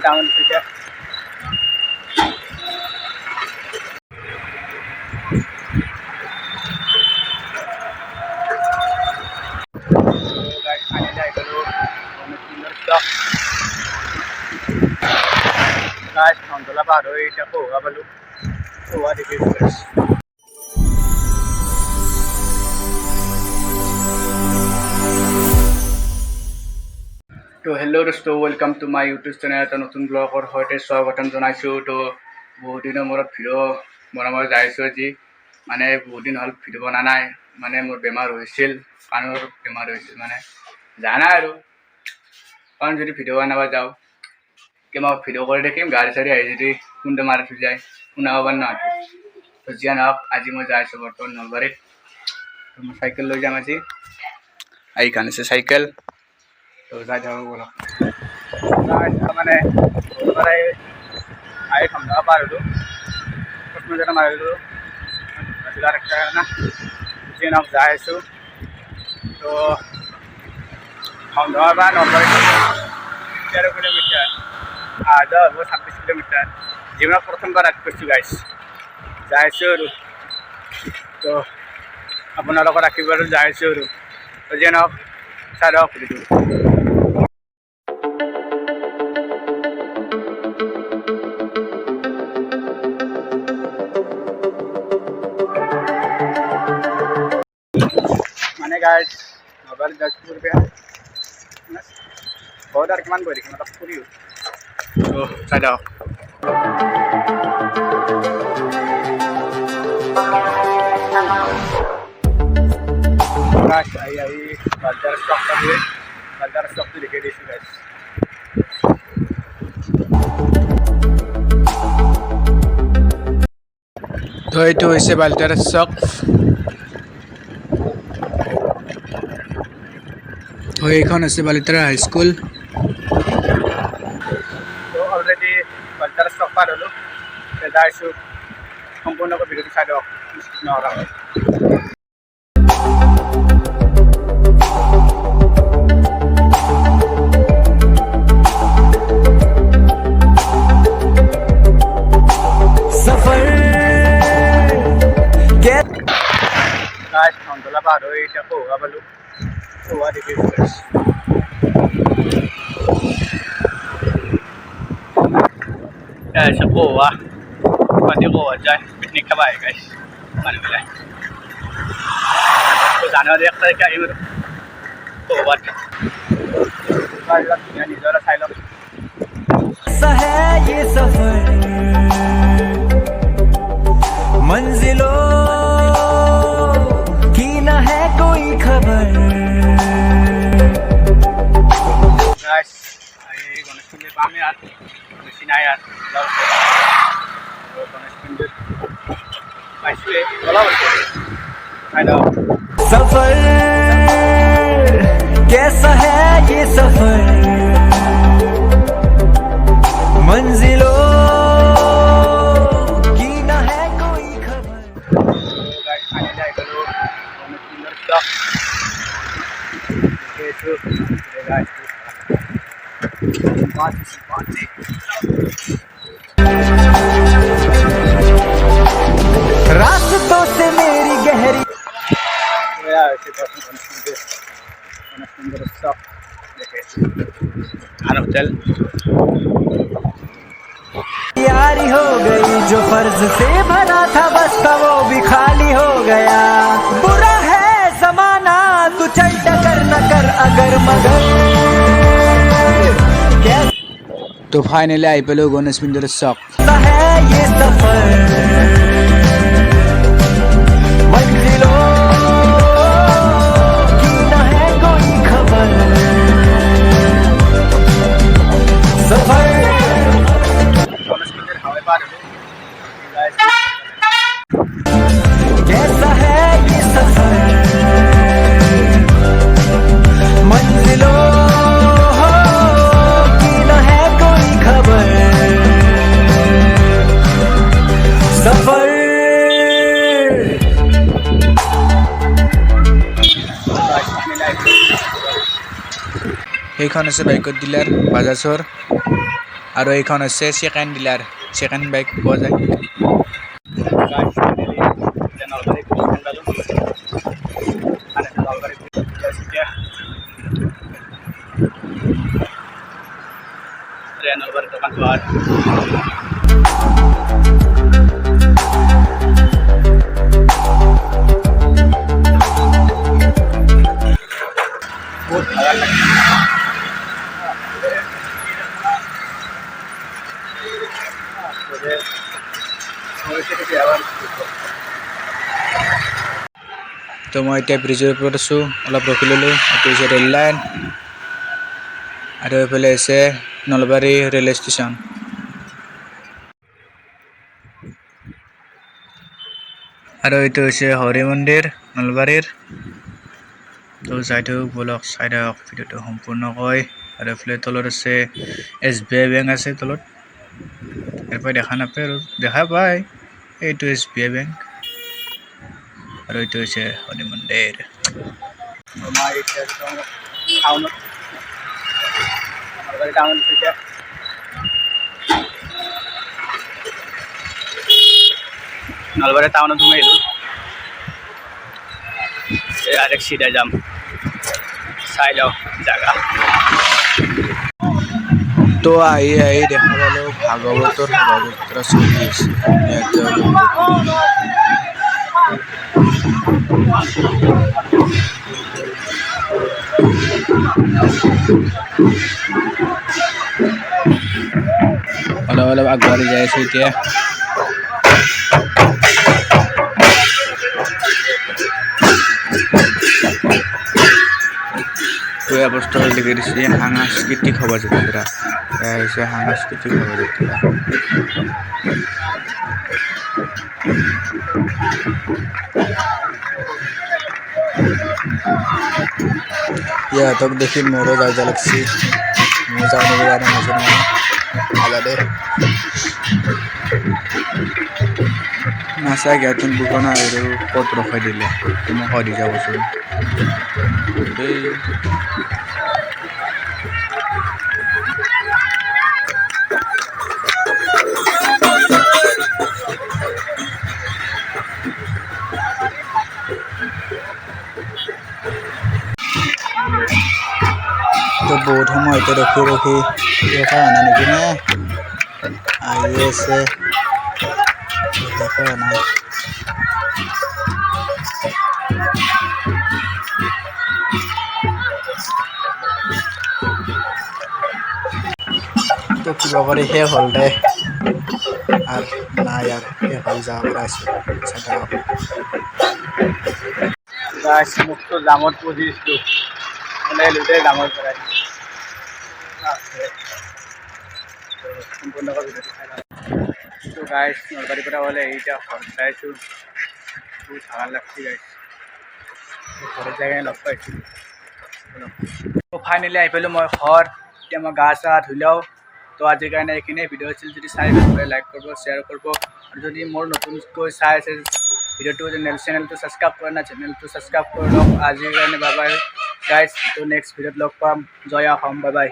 Town থেকে সন্তলা পার হয়ে এটা কৌয়া পালো কৌয়া দেখে তো হেল্ল' দোস্ত welcome to my YouTube channel এটা নতুন ব্লগৰ সৈতে স্বাগতম জনাইছোঁ। তো বহুত দিনৰ মূৰত ভিডিঅ' বনাব যাইছোঁ আজি, মানে বহুত দিন হ'ল ভিডিঅ' বনা নাই। মানে মোৰ বেমাৰ হৈছিল, কাণৰ বেমাৰ হৈছিল, মানে জানাই আৰু কাৰণ যদি ভিডিঅ' বনাব যাওঁ কিবা ভিডিঅ' কৰি থাকিম, গাড়ী চাড়ী আহি যদি খুন্দা মাৰি থৈ যায় শুনাব পাৰি নহয়। তো যিয়ে নহওক আজি মই যাই আছোঁ বৰ্তমান নলবাৰীত। তো মই চাইকেল লৈ যাম আজি, এইখন আছে চাইকেল। তো যাই যাবো বলো মানে আহি সন্ধ্যা পাৰ হলো যেটা মাৰিলো একটা না যিয়ে নহওক যাই আছোঁ। তো সন্ধ্যা পৰা নলবাৰী 13 কিলোমিটাৰ আধা হ'ব 26 কিলোমিটাৰ জীৱনত প্ৰথমবাৰ ৰাত কৰিছোঁ গাইছ যাই আছোঁ আৰু। তো আপোনালোকৰ আশীৰ্বাদত যাই আছোঁ আৰু যিয়ে নহওক চাই লওক ভিডিঅ'টো। মানে গাইজ নলবাৰীত যাইছোঁ বহুত আৰু কিমান বহি দেখিম অলপ ফুৰিও। তো চাই যাওক আহি বাজাৰৰ ষ্টকটো দেখাই দিছোঁ গাইজ। তো এইটো হৈছে বালটাৰা চক। এইখন আছে বালিতাৰা হাইস্কুল। তো অলৰেডি বালিতাৰা চক পাৰ হ'লোঁ, যাইছোঁ। সম্পূৰ্ণকৈ ভিডিঅ'টো চাই দিয়ক নহ'লে। সন্তলা পাৰ হৈ এতিয়া কৌয়া পালোঁ, কৌয়া দেখি কৌয়া গুৱাহাটী কৌয়াত যায় পিকনিক খাব আহে গাইছ মানুহবিলাক। তো জানুৱাৰী 1 তাৰিখে আহিম আৰু কৌয়াত ধুনীয়া নিজৰা চাই লওক। मंजिलों की न है कोई खबर। गाइस এই গণেশ মন্দির পামে আর বেশি নাই আর গণেশ মন্দির পাইছোৱে বলা বলছে খাই দাও। सफर कैसा है ये सफर, मंजिलों की न है कोई खबर। गाइस खाने जाए गलो गणेश मन्दिर ब्लॉग देखो गाइस रास्तों से मेरी गहरी होटल यारी हो गई जो फर्ज से भरा था बस्ता वो भी खाली हो गया। बुरा है जमाना तू चल टकर न कर अगर मगर। तो फाइनली आई पेलो गणेश मन्दिर चक है ये सफर, मंजिलों की न है कोई खबर। सफर गणेश मन्दिर हावे पार हो कैसा है ये सफर, मंजिलों की न है कोई खबर। सफर এইখন আছে বাইকৰ ডিলাৰ বাজাজৰ। আৰু এইখন হৈছে ছেকেণ্ড ডিলাৰ, ছেকেণ্ড বাইক পোৱা যায়। নলবাৰী দোকান পোৱা বহুত ভালো লাগে। তো মই এতিয়া ব্ৰিজৰ ওপৰত আছোঁ, অলপ ৰখি ল'লোঁ। এইটো হৈছে ৰেল লাইন আৰু এইফালে হৈছে নলবাৰী ৰেল ষ্টেচন। আৰু এইটো হৈছে হৰি মন্দিৰ নলবাৰীৰ। তো চাই থাকক বলক, চাই থাকক ভিডিঅ'টো সম্পূৰ্ণকৈ। আৰু এইফালে তলত আছে SBI বেংক আছে তলত, ইয়াৰ দেখা নাপায় আৰু দেখা পায়। এইটো SBI বেংক আৰু এইটো হৈছে হৰি মন্দিৰ। নলবাৰী টাউনত সোমাই আহিলোঁ। ডাইৰেক্ট চিধা যাম, চাই লওঁ জাগা। তো আহি দেখা পালোঁ ভাগৱতৰ শোভাযাত্ৰা চলি আছে। ইয়াতে অলপ ৰখিলোঁ। অলপ আগবাঢ়ি যাই আছোঁ এতিয়া। বস্তুবোৰ লিখি দিছে সাংস্কৃতিক শোভাযাত্ৰা। এয়া হৈছে সাংস্কৃতিক শোভাযাত্ৰা। ইহঁতক দেখি মোৰো যাই যা লাগছি। মই যাওঁ নেকি আৰু নাজানো নাজানে নাচাই গাঁতন বুকনা আৰু ক'ত ৰখাই দিলে তুমি সুধি যাবচোন দেই। তো বহুত সময় এতিয়া ৰখি দেখা অনা নেকি নে আহি আছে দেখা অনা। তো কিবা কৰি শেষ হ'ল দে আৰু নাই আৰু শেষ হৈ যাব পৰা আছোঁ মুখটো জামত পজিছিলোঁ মানে লোটে জামৰ পৰাই সম্পূৰ্ণকৈ ভিডিঅ'টো চাই লওঁ। তো গাইছ নলবাৰীৰ পৰা হ'লে এতিয়া ঘৰত যাই আছোঁ। বহুত ভাল লাগছে গাইছ, ঘৰত যাই কিনে লগ পাইছোঁ। ফাইনেলি আহি পালোঁ মই ঘৰ। এতিয়া মই গা চা ধুই লওঁ। তো আজিৰ কাৰণে এইখিনিয়ে ভিডিঅ' আছিল। যদি চাই ভাল পায় লাইক কৰিব, শ্বেয়াৰ কৰিব। আৰু যদি মোৰ নতুনকৈ চাই আছে ভিডিঅ'টো চেনেলটো ছাবস্ক্ৰাইব কৰা নাই, চেনেলটো ছাবস্ক্ৰাইব কৰি লওক। আজিৰ কাৰণে বাই বাই গাইছ। তো নেক্সট ভিডিঅ'ত লগ পাম। জয় অসম, বাই বাই।